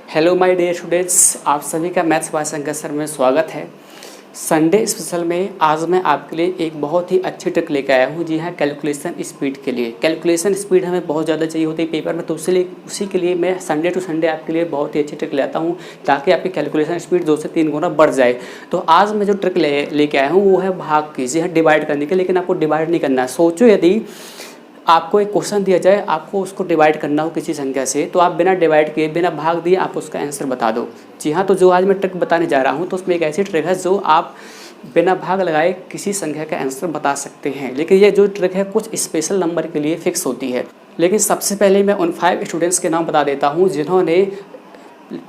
Hello my dear students, आप सभी का मैथ्स बाय शंकर सर में स्वागत है। संडे स्पेशल में आज मैं आपके लिए एक बहुत ही अच्छी ट्रिक लेकर आया हूँ। जी हाँ, कैलकुलेशन स्पीड के लिए। कैलकुलेशन स्पीड हमें बहुत ज़्यादा चाहिए होती है पेपर में, तो उसी के लिए मैं संडे टू संडे आपके लिए बहुत ही अच्छी ट्रिक लाता हूँ ताकि आपकी कैलकुलेशन स्पीड 2 से 3 गुना बढ़ जाए। तो आज मैं जो ट्रिक लेके आया हूँ वो है भाग की। जी हाँ, डिवाइड करने के, लेकिन आपको डिवाइड नहीं करना है। सोचो यदि आपको एक क्वेश्चन दिया जाए, आपको उसको डिवाइड करना हो किसी संख्या से, तो आप बिना डिवाइड किए, बिना भाग दिए आप उसका आंसर बता दो। जी हाँ, तो जो आज मैं ट्रिक बताने जा रहा हूँ तो उसमें एक ऐसी ट्रिक है जो आप बिना भाग लगाए किसी संख्या का आंसर बता सकते हैं। लेकिन ये जो ट्रिक है कुछ स्पेशल नंबर के लिए फिक्स होती है। लेकिन सबसे पहले मैं उन 5 स्टूडेंट्स के नाम बता देता हूँ जिन्होंने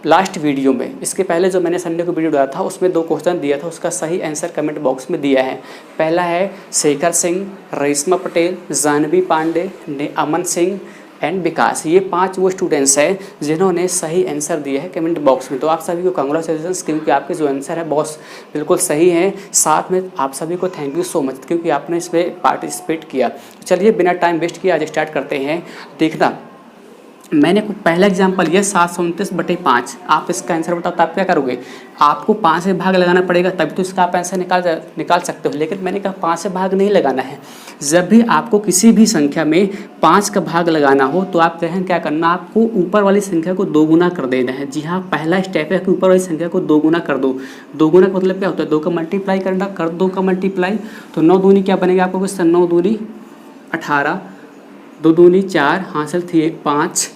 लास्ट वीडियो में, इसके पहले जो मैंने संडे को वीडियो डाला था उसमें 2 क्वेश्चन दिया था, उसका सही आंसर कमेंट बॉक्स में दिया है। पहला है शेखर सिंह, रेशमा पटेल, जानवी पांडे, अमन सिंह एंड विकास। ये 5 वो स्टूडेंट्स हैं जिन्होंने सही आंसर दिया है कमेंट बॉक्स में। तो आप सभी को कांग्रेचुलेशंस, क्योंकि आपके जो आंसर है बहुत बिल्कुल सही है। साथ में आप सभी को थैंक यू सो मच क्योंकि आपने इसमें पार्टिसिपेट किया। तो चलिए बिना टाइम वेस्ट किए आज स्टार्ट करते हैं। देखना, मैंने पहला एग्जांपल लिया 729/5। आप इसका आंसर बताओ तो आप क्या करोगे? आपको 5 से भाग लगाना पड़ेगा तभी तो इसका आप आंसर निकाल सकते हो। लेकिन मैंने कहा 5 से भाग नहीं लगाना है। जब भी आपको किसी भी संख्या में 5 का भाग लगाना हो तो आप कहें क्या करना, आपको ऊपर वाली संख्या को 2 गुना कर देना है। जी हाँ, पहला स्टेप है कि ऊपर वाली संख्या को 2 गुना कर दो। 2 गुना का मतलब क्या होता है? 2 का मल्टीप्लाई करना, कर 2 का मल्टीप्लाई तो 9 दूनी क्या बनेगा आपको? 9 दूनी 18, 2 दूनी 4, हासिल थी 5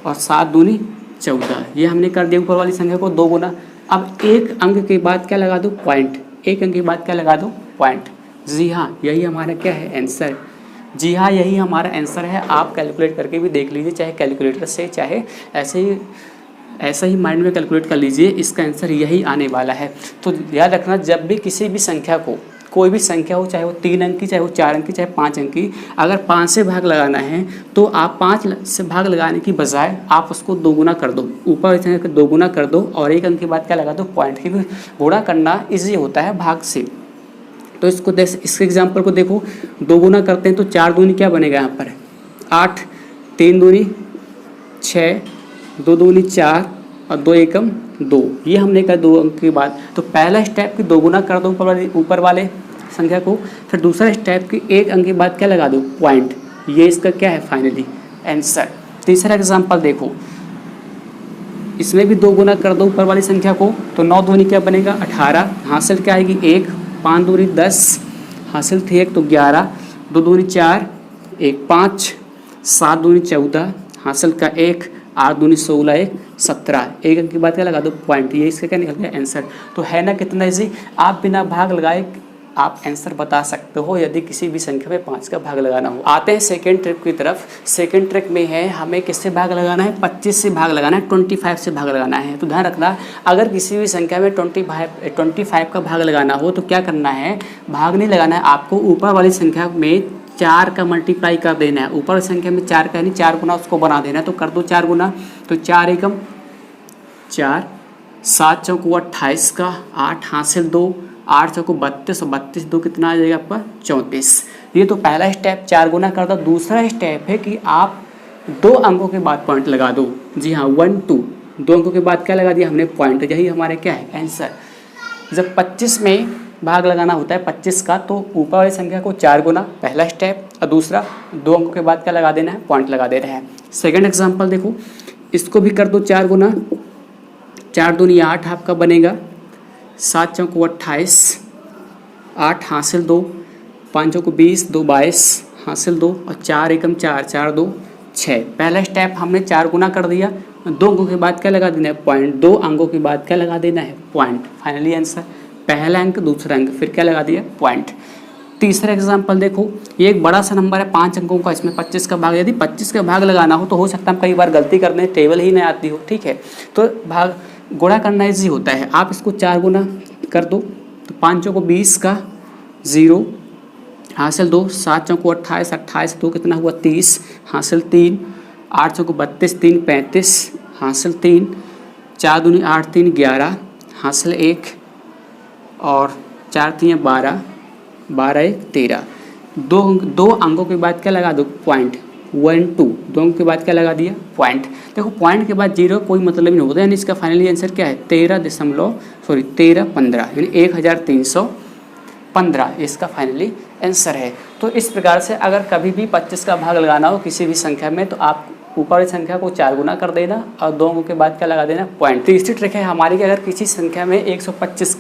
और 7 दूनी 14। ये हमने कर दिया ऊपर वाली संख्या को 2 गुना। अब एक अंक के बाद क्या लगा दो? पॉइंट। एक अंक के बाद क्या लगा दो? पॉइंट। जी हाँ, यही हमारा क्या है? आंसर। जी हाँ, यही हमारा आंसर है। आप कैलकुलेट करके भी देख लीजिए, चाहे कैलकुलेटर से, चाहे ऐसे ही माइंड में कैलकुलेट कर लीजिए। इसका आंसर यही आने वाला है। तो याद रखना, जब भी किसी भी संख्या को, कोई भी संख्या हो, चाहे वो 3 अंक की, चाहे वो 4 अंक की, चाहे 5 अंक की, अगर 5 से भाग लगाना है तो आप 5 से भाग लगाने की बजाय आप उसको 2 गुना कर दो। ऊपर वाली संख्या को 2 गुना कर दो और एक अंक के बाद क्या लगा दो? पॉइंट। क्योंकि गुणा करना ईजी होता है भाग से। तो इसके एग्जाम्पल को देखो, 2 गुना करते हैं तो 4 दूनी क्या बनेगा यहाँ पर? 8, 3 दूनी 6, 2 दूनी 4 और 2 एकम 2। ये हमने कहा 2 अंक के बाद। तो पहला स्टेप कि 2 गुना कर दो ऊपर वाले संख्या को। फिर दूसरा स्टेप कि एक अंक के बाद क्या लगा दो? पॉइंट। ये इसका क्या है? Finally answer. तीसरा एग्जाम्पल देखो, इसमें भी 2 गुना कर दो ऊपर वाली संख्या को तो 9 दूनी क्या बनेगा? 18, हासिल क्या आएगी? 1, 5 दूनी 10, हासिल थी 1 तो 11, 2 दूनी 4, 1 5, 7 दूनी 14, हासिल का 1, 8 दूनी 16, 1 17। एक अंक के बाद क्या लगा दो? पॉइंट। ये इसका क्या निकल गया? आंसर। तो है ना कितना ईजी? आप बिना भाग लगाए आप आंसर बता सकते हो यदि किसी भी संख्या में 5 का भाग लगाना हो। आते हैं सेकेंड ट्रिक की तरफ। सेकेंड ट्रिक में है हमें किससे भाग लगाना है? 25 से भाग लगाना है, 25 से भाग लगाना है। तो ध्यान रखना, अगर किसी भी संख्या में 25 का भाग लगाना हो तो क्या करना है? भाग नहीं लगाना है, आपको ऊपर वाली संख्या में 4 का मल्टीप्लाई कर देना है। ऊपर संख्या में 4 का यानी 4 गुना उसको बना देना है। तो कर दो 4 गुना, तो 4 एकम 4, 7 चौको 28 का 8, हासिल 2, 8 चौको 32 और 32 2 कितना आ जाएगा आपका? 34। ये तो पहला स्टेप 4 गुना कर दो। दूसरा स्टेप है कि आप 2 अंकों के बाद पॉइंट लगा दो। जी हाँ, 1 2, 2 अंकों के बाद क्या लगा दिया हमने? पॉइंट। यही हमारे क्या है? आंसर। जब 25 में भाग लगाना होता है 25 का, तो ऊपर वाली संख्या को 4 गुना, पहला स्टेप, और दूसरा 2 अंकों के बाद क्या लगा देना है? पॉइंट लगा दे रहे हैं। सेकेंड एग्जाम्पल देखो, इसको भी कर दो 4 गुना, 4 दूनी 8 आपका बनेगा, 7 चौको 28, 8 हासिल 2, 5 चौको 20, 2 22, हासिल 2 और 4 एकम 4, 4 2 6। पहला स्टेप हमने 4 गुना कर दिया। 2 अंकों के बाद क्या लगा देना है? पॉइंट। 2 अंकों के बाद क्या लगा देना है? पॉइंट। Finally answer. पहला अंक, दूसरा अंक, फिर क्या लगा दिया? पॉइंट। तीसरा एग्जाम्पल देखो, ये एक बड़ा सा नंबर है 5 अंकों का, इसमें 25 का भाग, यदि 25 का भाग लगाना हो तो हो सकता है हम कई बार गलती कर दें, टेबल ही नहीं आती हो, ठीक है, तो भाग गुणा करना ईजी होता है। आप इसको 4 गुना कर दो तो 5 चौको 20 का 0, हासिल 2, 7 चौको 28, 28 2 कितना हुआ? 30, हासिल 3, 8 चौको 32, 3 35, हासिल 3, 4 दूनी 8 3 11, हासिल 1 और 4 3 12, 12 1 13। 2 अंकों के बाद क्या लगा दो? पॉइंट। 1 2, 2 अंक के बाद क्या लगा दिया पॉइंट। देखो पॉइंट के बाद जीरो कोई मतलब नहीं होता, यानी इसका फाइनली आंसर क्या है 13.15 यानी 1315 इसका फाइनली आंसर है। तो इस प्रकार से अगर कभी भी 25 का भाग लगाना हो किसी भी संख्या में तो आप ऊपर वाली संख्या को 4 गुना कर देना और 2 अंकों के बाद क्या लगा देना पॉइंट। तीसरी ट्रिक है हमारी कि अगर किसी संख्या में 125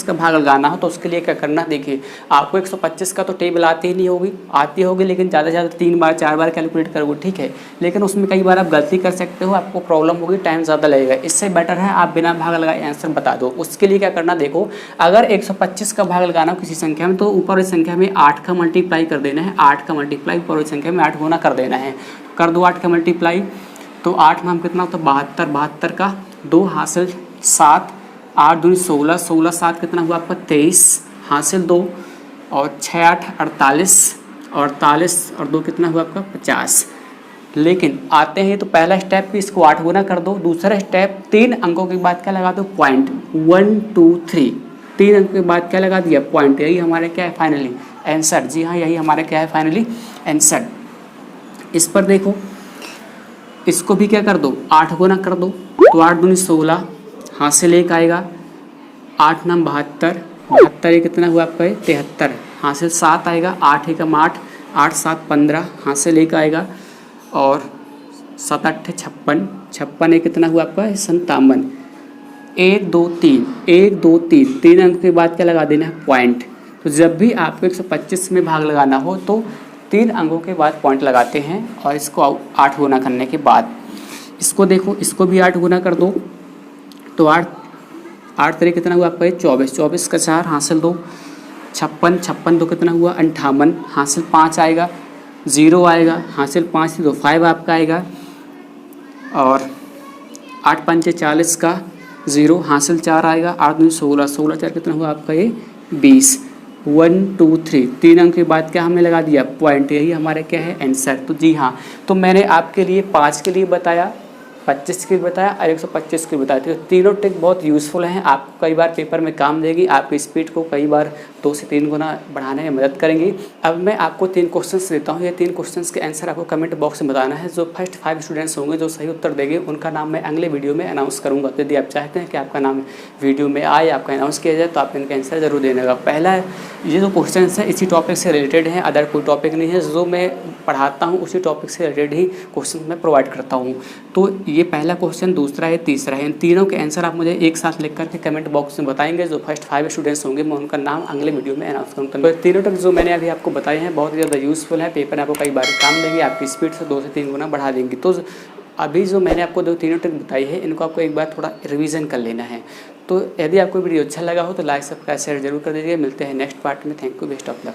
का भाग लगाना हो तो उसके लिए क्या करना, देखिए आपको 125 का तो टेबल आती ही नहीं होगी, आती होगी लेकिन ज़्यादा से ज़्यादा 3 बार 4 बार कैलकुलेट करोगे, ठीक है, लेकिन उसमें कई बार आप गलती कर सकते हो, आपको प्रॉब्लम होगी, टाइम ज़्यादा लगेगा। इससे बेटर है आप बिना भाग लगाए आंसर बता दो। उसके लिए क्या करना, देखो अगर 125 का भाग लगाना हो किसी संख्या में तो ऊपर वाली संख्या में 8 का मल्टीप्लाई कर देना है, 8 का मल्टीप्लाई ऊपर वाली संख्या में 8 गुना कर देना है। कर दो 8 का मल्टीप्लाई तो 8 में हम कितना होता है 72, 72 का 2 हासिल 7, 8 दूनी 16, 16 7 कितना हुआ आपका 23 हासिल 2 और 6 8 48, 48 और 2 कितना हुआ आपका 50। लेकिन आते हैं तो पहला स्टेप भी इसको 8 गुना कर दो, दूसरा स्टेप 3 अंकों के बाद क्या लगा दो पॉइंट 1 2 3, 3 अंकों के बाद क्या लगा दिया पॉइंट। यही हमारे क्या है फाइनली आंसर। जी हाँ यही हमारे क्या है फाइनली आंसर। इस पर देखो इसको भी क्या कर दो 8 गुना कर दो तो 8 दूनी 16 हासिल 1 आएगा, 8 9 72, 72 ये कितना हुआ आपका 73 हासिल 7 आएगा, 8 1 8, 8 7 15 हासिल 1 आएगा और 7 8 56, 56 ये कितना हुआ आपका 57, 1 2 3, 1 2 3, 3 अंक के बाद क्या लगा देना है पॉइंट। तो जब भी आपको 125 में भाग लगाना हो तो 3 अंकों के बाद पॉइंट लगाते हैं और इसको 8 गुना करने के बाद इसको देखो इसको भी 8 गुना कर दो तो 8 3 कितना हुआ आपका 24, 24 का 4 हासिल 2, 56, 56 2 कितना हुआ 58 हासिल 5 आएगा, 0 आएगा हासिल 5 2 5 आपका आएगा और 8 5 40 का 0 हासिल 4 आएगा, 8 2 16, 16 4 कितना हुआ आपका 20, 1 2 3, 3 अंक के बाद क्या हमने लगा दिया पॉइंट। यही हमारे क्या है आंसर। तो जी हाँ तो मैंने आपके लिए 5 के लिए बताया, 25 के लिए बताया और 125 के लिए बताया। तो तीनों ट्रिक बहुत यूज़फुल हैं, आपको कई बार पेपर में काम देगी, आपकी स्पीड को कई बार 2 से 3 गुना बढ़ाने में मदद करेंगी। अब मैं आपको 3 क्वेश्चंस देता हूँ, ये 3 क्वेश्चंस के आंसर आपको कमेंट बॉक्स में बताना है। जो फर्स्ट 5 स्टूडेंट्स होंगे जो सही उत्तर देंगे उनका नाम मैं अगले वीडियो में अनाउंस करूँगा। तो यदि आप चाहते हैं कि आपका नाम वीडियो में आए, आपका अनाउंस किया जाए तो आप इनका आंसर जरूर देने का। पहला ये जो क्वेश्चन है इसी टॉपिक से रिलेटेड है, अदर कोई टॉपिक नहीं है, जो मैं पढ़ाता हूँ उसी टॉपिक से रिलेटेड ही क्वेश्चन मैं प्रोवाइड करता हूँ। तो ये पहला क्वेश्चन, दूसरा है, तीसरा है। इन तीनों के आंसर आप मुझे एक साथ लिख करके कमेंट बॉक्स में बताएंगे। जो फर्स्ट 5 स्टूडेंट्स होंगे मैं उनका नाम अगले वीडियो में अनाउंस करूँगा। तो तीनों ट्रिक जो मैंने अभी आपको बताए हैं बहुत ज़्यादा यूज़फुल है, पेपर आपको कई बार काम देंगे, आपकी स्पीड से 2 से 3 गुना बढ़ा देंगी। तो अभी जो मैंने आपको 2-3 ट्रिक बताई है इनको आपको एक बार थोड़ा रिवीजन कर लेना है। तो यदि आपको वीडियो अच्छा लगा हो तो लाइक सब्सक्राइब शेयर जरूर कर दीजिए। मिलते हैं नेक्स्ट पार्ट में। Thank you, best of luck.